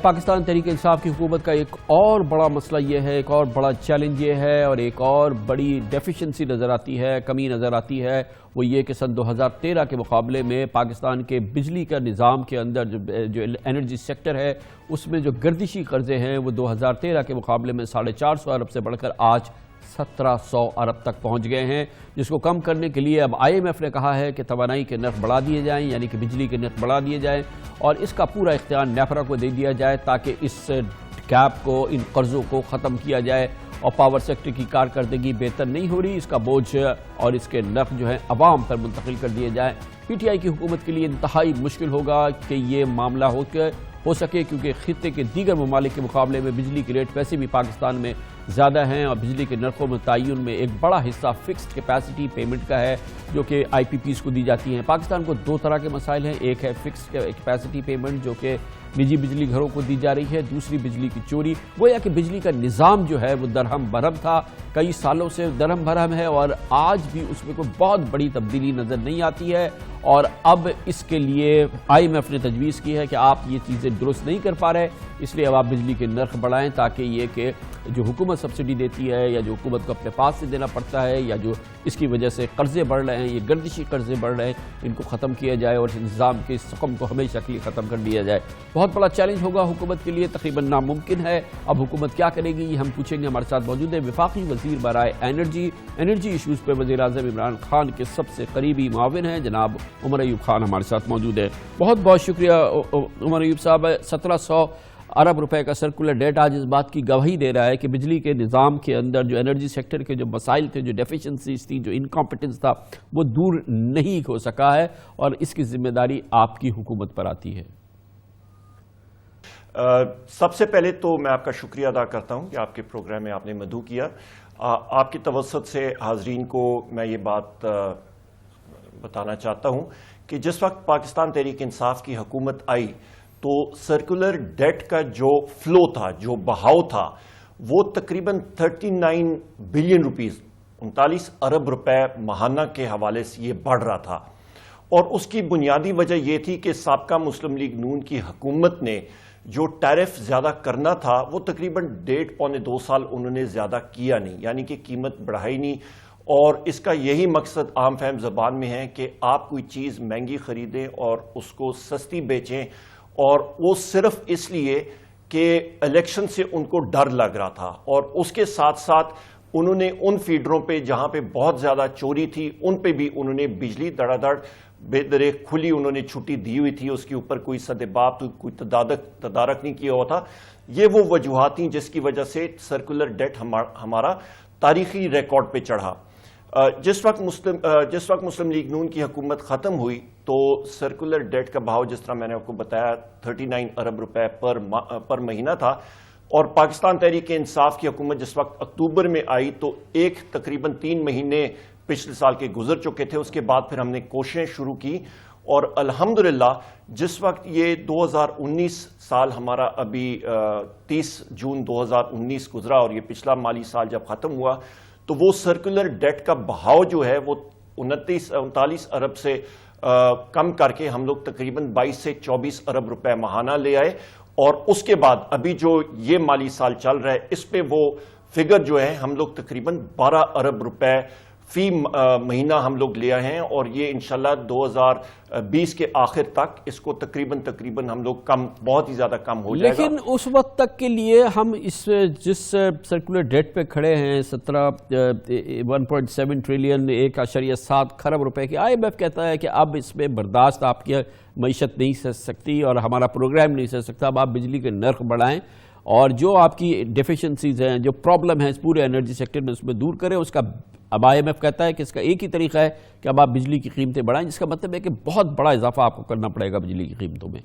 پاکستان تحریک انصاف کی حکومت کا ایک اور بڑا مسئلہ یہ ہے، ایک اور بڑا چیلنج یہ ہے اور ایک اور بڑی ڈیفیشنسی نظر آتی ہے، کمی نظر آتی ہے، وہ یہ کہ سن 2013 کے مقابلے میں پاکستان کے بجلی کا نظام کے اندر جو انرجی سیکٹر ہے اس میں جو گردشی قرضے ہیں وہ 2013 کے مقابلے میں 450 ارب سے بڑھ کر آج 1700 ارب تک پہنچ گئے ہیں، جس کو کم کرنے کے لیے اب IMF نے کہا ہے کہ توانائی کے نرخ بڑھا دیے جائیں، یعنی کہ بجلی کے نرخ بڑھا دیے جائیں اور اس کا پورا اختیار نیفرا کو دے دیا جائے تاکہ اس گیپ کو، ان قرضوں کو ختم کیا جائے اور پاور سیکٹر کی کارکردگی بہتر نہیں ہو رہی، اس کا بوجھ اور اس کے نرخ جو ہیں عوام پر منتقل کر دیے جائیں۔ PTI کی حکومت کے لیے انتہائی مشکل ہوگا کہ یہ معاملہ ہو سکے کیونکہ خطے کے دیگر ممالک کے مقابلے میں بجلی کے ریٹ ویسے بھی پاکستان میں زیادہ ہیں اور بجلی کے نرخوں میں تعین میں ایک بڑا حصہ فکسڈ کیپیسٹی پیمنٹ کا ہے جو کہ IPPs کو دی جاتی ہیں۔ پاکستان کو دو طرح کے مسائل ہیں، ایک ہے فکسڈ کیپیسٹی پیمنٹ جو کہ نجی بجلی گھروں کو دی جا رہی ہے، دوسری بجلی کی چوری۔ گویا کہ بجلی کا نظام جو ہے وہ درہم برہم تھا، کئی سالوں سے درہم برہم ہے اور آج بھی اس میں کوئی بہت بڑی تبدیلی نظر نہیں آتی ہے اور اب اس کے لیے IMF نے تجویز کی ہے کہ آپ یہ چیزیں درست نہیں کر پا رہے، اس لیے اب آپ بجلی کے نرخ بڑھائیں تاکہ یہ کہ جو حکومت سبسڈی دیتی ہے یا جو حکومت کو اپنے پاس سے دینا پڑتا ہے یا جو اس کی وجہ سے قرضے بڑھ رہے ہیں، یہ گردشی قرضے بڑھ رہے ہیں، ان کو ختم کیا جائے اور اس نظام کے سقم کو ہمیشہ کے لیے ختم کر دیا جائے۔ بہت بڑا چیلنج ہوگا حکومت کے لیے، تقریباً ناممکن ہے۔ اب حکومت کیا کرے گی یہ ہم پوچھیں گے۔ ہمارے ساتھ موجود ہے وفاقی وزیر برائے انرجی ایشوز پہ وزیر اعظم عمران خان کے سب سے قریبی معاون ہیں جناب عمر ایوب خان ہمارے ساتھ موجود ہے۔ بہت بہت شکریہ عمر ایوب صاحب۔ 1700 ارب روپے کا سرکولر ڈیٹ آج اس بات کی گواہی دے رہا ہے کہ بجلی کے نظام کے اندر جو انرجی سیکٹر کے جو مسائل تھے، جو ڈیفیشنسیز تھیں، جو انکمپیٹنس تھا، وہ دور نہیں ہو سکا ہے اور اس کی ذمہ داری آپ کی حکومت پر آتی ہے۔ سب سے پہلے تو میں آپ کا شکریہ ادا کرتا ہوں کہ آپ کے پروگرام میں آپ نے مدعو کیا۔ آپ کی توسط سے حاضرین کو میں یہ بات بتانا چاہتا ہوں کہ جس وقت پاکستان تحریک انصاف کی حکومت آئی تو سرکولر ڈیٹ کا جو فلو تھا، جو بہاؤ تھا، وہ تقریباً 39 بلین روپیز 39 ارب روپے ماہانہ کے حوالے سے یہ بڑھ رہا تھا اور اس کی بنیادی وجہ یہ تھی کہ سابقہ مسلم لیگ نون کی حکومت نے جو ٹیرف زیادہ کرنا تھا وہ تقریباً 1.5 پونے 2 سال انہوں نے زیادہ کیا نہیں، یعنی کہ قیمت بڑھائی نہیں اور اس کا یہی مقصد عام فہم زبان میں ہے کہ آپ کوئی چیز مہنگی خریدیں اور اس کو سستی بیچیں، اور وہ صرف اس لیے کہ الیکشن سے ان کو ڈر لگ رہا تھا اور اس کے ساتھ ساتھ انہوں نے ان فیڈروں پہ جہاں پہ بہت زیادہ چوری تھی ان پہ بھی انہوں نے بجلی دڑا دڑ بے درے کھلی انہوں نے چھٹی دی ہوئی تھی، اس کے اوپر کوئی سدباب کوئی تدارک نہیں کیا ہوا تھا۔ یہ وہ وجوہات تھیں جس کی وجہ سے سرکولر ڈیٹ ہمارا تاریخی ریکارڈ پہ چڑھا۔ جس وقت مسلم لیگ نون کی حکومت ختم ہوئی تو سرکولر ڈیٹ کا بہاؤ جس طرح میں نے آپ کو بتایا 39 ارب روپے پر مہینہ تھا اور پاکستان تحریک انصاف کی حکومت جس وقت اکتوبر میں آئی تو تقریباً 3 مہینے پچھلے سال کے گزر چکے تھے۔ اس کے بعد پھر ہم نے کوششیں شروع کی اور الحمدللہ جس وقت یہ 2019 سال ہمارا ابھی 30 جون 2019 گزرا اور یہ پچھلا مالی سال جب ختم ہوا تو وہ سرکولر ڈیٹ کا بہاؤ جو ہے وہ 39 ارب سے کم کر کے ہم لوگ تقریباً 22 سے 24 ارب روپے ماہانہ لے آئے اور اس کے بعد ابھی جو یہ مالی سال چل رہا ہے اس پہ وہ فگر جو ہے ہم لوگ تقریباً 12 ارب روپے فی مہینہ ہم لوگ لے آئے ہیں اور یہ انشاءاللہ 2020 کے آخر تک اس کو تقریباً ہم لوگ بہت ہی زیادہ کم ہو جائے گا۔ لیکن اس وقت تک کے لیے ہم جس سرکولر ڈیٹ پہ کھڑے ہیں 1.7 ٹریلین 1.7 خرب روپے کی، IMF کہتا ہے کہ اب اس میں برداشت آپ کی معیشت نہیں سہ سکتی اور ہمارا پروگرام نہیں سہ سکتا، اب آپ بجلی کے نرخ بڑھائیں اور جو آپ کی ڈیفیشنسیز ہیں، جو پرابلم ہے اس پورے انرجی سیکٹر میں اس میں دور کریں۔ اس کا اب IMF کہتا ہے کہ اس کا ایک ہی طریقہ ہے کہ اب آپ بجلی کی قیمتیں بڑھائیں، جس کا مطلب ہے کہ بہت بڑا اضافہ آپ کو کرنا پڑے گا بجلی کی قیمتوں میں۔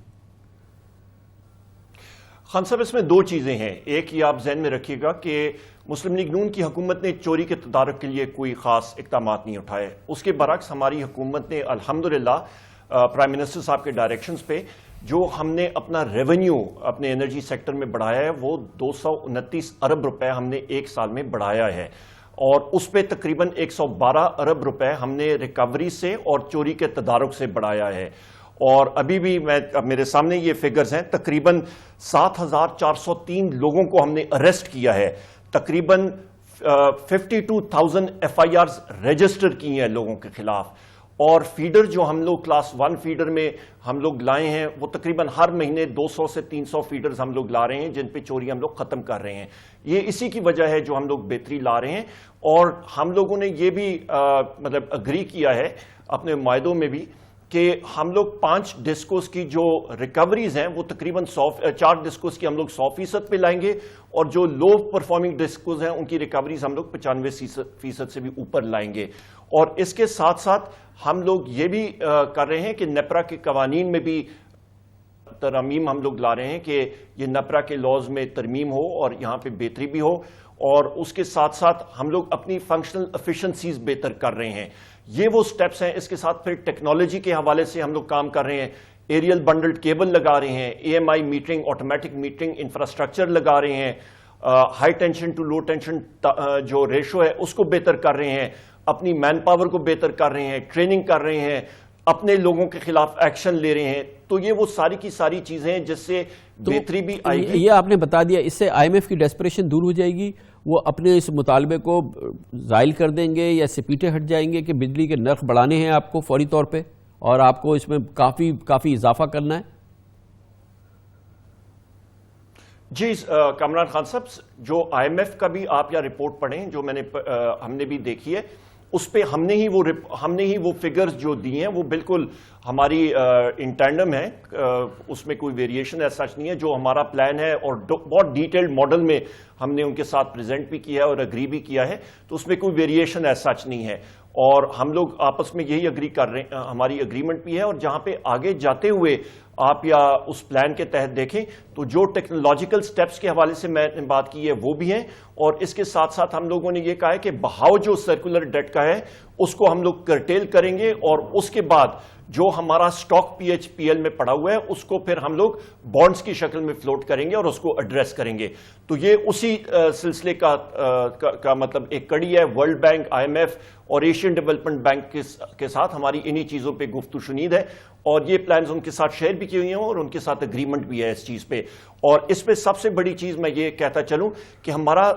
خان صاحب اس میں دو چیزیں ہیں، ایک یہ آپ ذہن میں رکھیے گا کہ مسلم لیگ نون کی حکومت نے چوری کے تدارک کے لیے کوئی خاص اقدامات نہیں اٹھائے، اس کے برعکس ہماری حکومت نے الحمدللہ پرائم منسٹر صاحب کے ڈائریکشنز پہ جو ہم نے اپنا ریونیو اپنے انرجی سیکٹر میں بڑھایا ہے وہ 229 ارب روپے ہم نے ایک سال میں بڑھایا ہے اور اس پہ تقریباً 112 ارب روپے ہم نے ریکوری سے اور چوری کے تدارک سے بڑھایا ہے اور ابھی بھی میرے سامنے یہ فگرز ہیں، تقریباً 7,403 لوگوں کو ہم نے اریسٹ کیا ہے، تقریباً 52,000 FIRs رجسٹر کی ہیں لوگوں کے خلاف، اور فیڈر جو ہم لوگ کلاس 1 فیڈر میں ہم لوگ لائے ہیں وہ تقریباً ہر مہینے 200 سے 300 فیڈرز ہم لوگ لا رہے ہیں جن پہ چوری ہم لوگ ختم کر رہے ہیں۔ یہ اسی کی وجہ ہے جو ہم لوگ بہتری لا رہے ہیں، اور ہم لوگوں نے یہ بھی مطلب اگری کیا ہے اپنے معاہدوں میں بھی کہ ہم لوگ 5 ڈسکوز کی جو ریکوریز ہیں وہ تقریباً 4 ڈسکوز کی ہم لوگ 100% پہ لائیں گے، اور جو لو پرفارمنگ ڈسکوز ہیں ان کی ریکوریز ہم لوگ 95% سے بھی اوپر لائیں گے۔ اور اس کے ساتھ ساتھ ہم لوگ یہ بھی کر رہے ہیں کہ نیپرا کے قوانین میں بھی ترمیم ہم لوگ لا رہے ہیں کہ یہ نیپرا کے لاز میں ترمیم ہو اور یہاں پہ بہتری بھی ہو، اور اس کے ساتھ ساتھ ہم لوگ اپنی فنکشنل ایفیشنسیز بہتر کر رہے ہیں۔ یہ وہ سٹیپس ہیں۔ اس کے ساتھ پھر ٹیکنالوجی کے حوالے سے ہم لوگ کام کر رہے ہیں، ایریل بنڈلڈ کیبل لگا رہے ہیں، AMI metering, automatic metering infrastructure لگا رہے ہیں، high tension to low tension جو ریشو ہے اس کو بہتر کر رہے ہیں، اپنی مین پاور کو بہتر کر رہے ہیں، ٹریننگ کر رہے ہیں، اپنے لوگوں کے خلاف ایکشن لے رہے ہیں۔ تو یہ وہ ساری کی ساری چیزیں ہیں جس سے بہتری بھی آئے گی۔ یہ آپ نے بتا دیا، اس سے IMF کی ڈیسپریشن دور ہو جائے گی، وہ اپنے اس مطالبے کو زائل کر دیں گے یا سے پیٹے ہٹ جائیں گے کہ بجلی کے نرخ بڑھانے ہیں آپ کو فوری طور پہ، اور آپ کو اس میں کافی اضافہ کرنا ہے؟ جی کامران خان صاحب، جو IMF کا بھی آپ یا رپورٹ پڑھیں جو ہم نے بھی دیکھی ہے، اس پہ ہم نے ہی وہ فگرز جو دی ہیں وہ بالکل ہماری انٹینڈم ہے، اس میں کوئی ویریشن ایسا نہیں ہے۔ جو ہمارا پلان ہے اور بہت ڈیٹیلڈ ماڈل میں ہم نے ان کے ساتھ پریزنٹ بھی کیا ہے اور اگری بھی کیا ہے، تو اس میں کوئی ویریشن ایسا نہیں ہے، اور ہم لوگ آپس میں یہی اگری کر رہے ہیں، ہماری اگریمنٹ بھی ہے۔ اور جہاں پہ آگے جاتے ہوئے آپ یا اس پلان کے تحت دیکھیں تو جو ٹیکنالوجیکل سٹیپس کے حوالے سے میں نے بات کی ہے وہ بھی ہیں، اور اس کے ساتھ ساتھ ہم لوگوں نے یہ کہا ہے کہ بہاؤ جو سرکولر ڈیٹ کا ہے اس کو ہم لوگ کرٹیل کریں گے، اور اس کے بعد جو ہمارا سٹاک PHPL میں پڑا ہوا ہے اس کو پھر ہم لوگ بانڈز کی شکل میں فلوٹ کریں گے اور اس کو ایڈریس کریں گے۔ تو یہ اسی سلسلے کا مطلب ایک کڑی ہے۔ ورلڈ بینک، IMF اور ایشین ڈیولپمنٹ بینک کے ساتھ ہماری انہی چیزوں پہ گفت و شنید ہے، اور یہ پلانز ان کے ساتھ شیئر بھی کی ہوئی ہیں اور ان کے ساتھ اگریمنٹ بھی ہے اس چیز پہ۔ اور اس پہ سب سے بڑی چیز میں یہ کہتا چلوں کہ ہمارا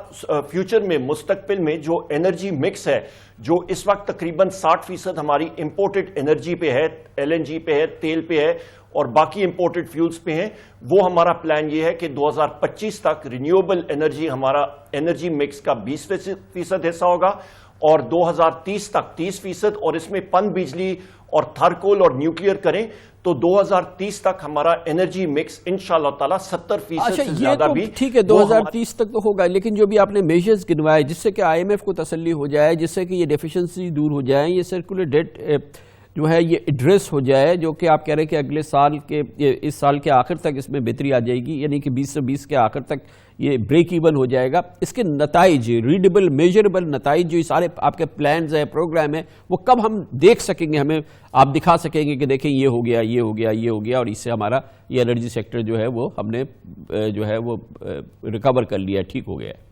فیوچر میں، مستقبل میں جو انرجی مکس ہے، جو اس وقت تقریباً 60% ہماری امپورٹڈ انرجی پہ ہے، LNG پہ ہے، تیل پہ ہے اور باقی امپورٹڈ فیولز پہ ہیں، وہ ہمارا پلان یہ ہے کہ 2025 تک رینیوبل انرجی ہمارا انرجی مکس کا 20% حصہ ہوگا، اور 2030 تک 30%، اور اس میں پن بجلی اور تھرکول اور نیوکلیئر کریں تو 2030 تک ہمارا انرجی مکس انشاءاللہ تعالی 70% سے زیادہ بھی۔ ٹھیک ہے 2030 تک تو ہوگا، لیکن جو بھی آپ نے میجرز گنوائے جس سے کہ IMF کو تسلی ہو جائے، جس سے کہ یہ ڈیفیشنسی دور ہو جائے، یہ سرکولر ڈیٹ جو ہے یہ ایڈریس ہو جائے، جو کہ آپ کہہ رہے ہیں کہ اگلے سال کے اس سال کے آخر تک اس میں بہتری آ جائے گی، یعنی کہ 2020 کے آخر تک یہ بریک ایون ہو جائے گا۔ اس کے نتائج، ریڈیبل میجربل نتائج جو سارے آپ کے پلانز ہیں، پروگرام ہیں، وہ کب ہم دیکھ سکیں گے؟ ہمیں آپ دکھا سکیں گے کہ دیکھیں یہ ہو گیا، یہ ہو گیا، یہ ہو گیا، اور اس سے ہمارا یہ انرجی سیکٹر جو ہے وہ ہم نے جو ہے وہ ریکور کر لیا، ٹھیک ہو گیا ہے؟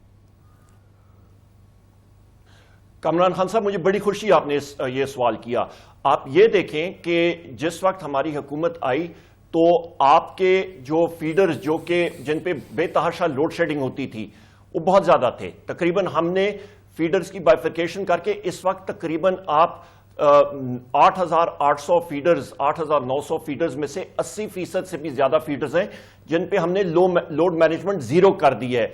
کامران خان صاحب، مجھے بڑی خوشی آپ نے یہ سوال کیا۔ آپ یہ دیکھیں کہ جس وقت ہماری حکومت آئی تو آپ کے جو فیڈرز جو کہ جن پہ بے تحاشا لوڈ شیڈنگ ہوتی تھی وہ بہت زیادہ تھے، تقریباً ہم نے فیڈرز کی بائیفرکیشن کر کے اس وقت تقریباً آپ 8,800 فیڈرز، 8,900 فیڈرز میں سے 80% سے بھی زیادہ فیڈرز ہیں جن پہ ہم نے لوڈ مینجمنٹ زیرو کر دی ہے۔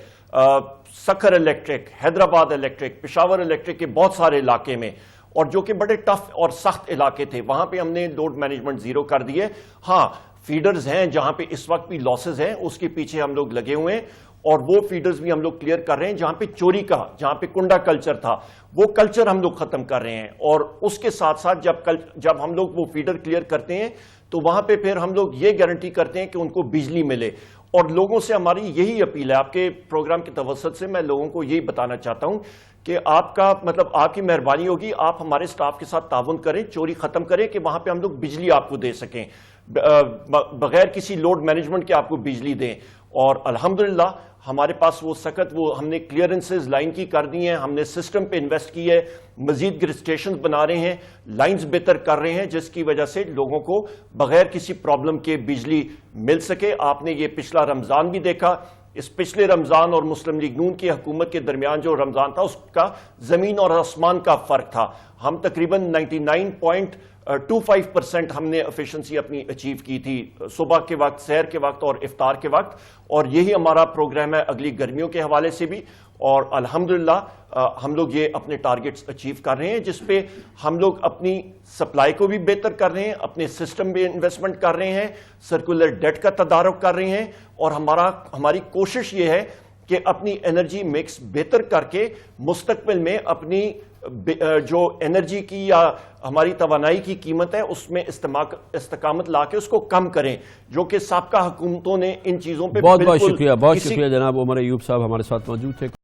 Sukkur electric, Hyderabad electric, Peshawar electric کے بہت سارے علاقے میں، اور جو کہ بڑے ٹف اور سخت علاقے تھے، وہاں پہ ہم نے لوڈ مینجمنٹ زیرو کر دیے۔ ہاں فیڈرز ہیں جہاں پہ اس وقت بھی لاسز ہیں، اس کے پیچھے ہم لوگ لگے ہوئے ہیں، اور وہ فیڈرز بھی ہم لوگ کلیئر کر رہے ہیں جہاں پہ چوری کا، جہاں پہ کنڈا کلچر تھا، وہ کلچر ہم لوگ ختم کر رہے ہیں۔ اور اس کے ساتھ ساتھ جب ہم لوگ وہ فیڈر کلیئر کرتے ہیں تو وہاں پہ پھر ہم لوگ یہ گارنٹی کرتے ہیں کہ ان کو بجلی ملے، اور لوگوں سے ہماری یہی اپیل ہے۔ آپ کے پروگرام کے توسط سے میں لوگوں کو یہی بتانا چاہتا ہوں کہ آپ کا مطلب آپ کی مہربانی ہوگی، آپ ہمارے سٹاف کے ساتھ تعاون کریں، چوری ختم کریں کہ وہاں پہ ہم لوگ بجلی آپ کو دے سکیں، بغیر کسی لوڈ مینجمنٹ کے آپ کو بجلی دیں۔ اور الحمدللہ ہمارے پاس وہ سخت وہ ہم نے کلیئرنسز لائن کی کر دی ہیں, ہم نے سسٹم پہ انویسٹ کی ہے, مزید گرڈ اسٹیشنز بنا رہے ہیں, لائنز بہتر کر رہے ہیں, جس کی وجہ سے لوگوں کو بغیر کسی پرابلم کے بجلی مل سکے. آپ نے یہ پچھلا رمضان بھی دیکھا, اس پچھلے رمضان اور مسلم لیگ نون کی حکومت کے درمیان جو رمضان تھا اس کا زمین اور آسمان کا فرق تھا. ہم تقریباً 99.25% ہم نے ایفیشنسی اپنی اچیو کی تھی صبح کے وقت, سحر کے وقت اور افطار کے وقت, اور یہی ہمارا پروگرام ہے اگلی گرمیوں کے حوالے سے بھی. اور الحمدللہ ہم لوگ یہ اپنے ٹارگٹس اچیو کر رہے ہیں, جس پہ ہم لوگ اپنی سپلائی کو بھی بہتر کر رہے ہیں, اپنے سسٹم میں انویسٹمنٹ کر رہے ہیں, سرکولر ڈیٹ کا تدارک کر رہے ہیں, اور ہماری کوشش یہ ہے کہ اپنی انرجی مکس بہتر کر کے مستقبل میں اپنی جو انرجی کی یا ہماری توانائی کی قیمت ہے اس میں استقامت لا کے اس کو کم کریں, جو کہ سابقہ حکومتوں نے ان چیزوں پہ بہت شکریہ جناب عمر ایوب صاحب ہمارے ساتھ موجود تھے.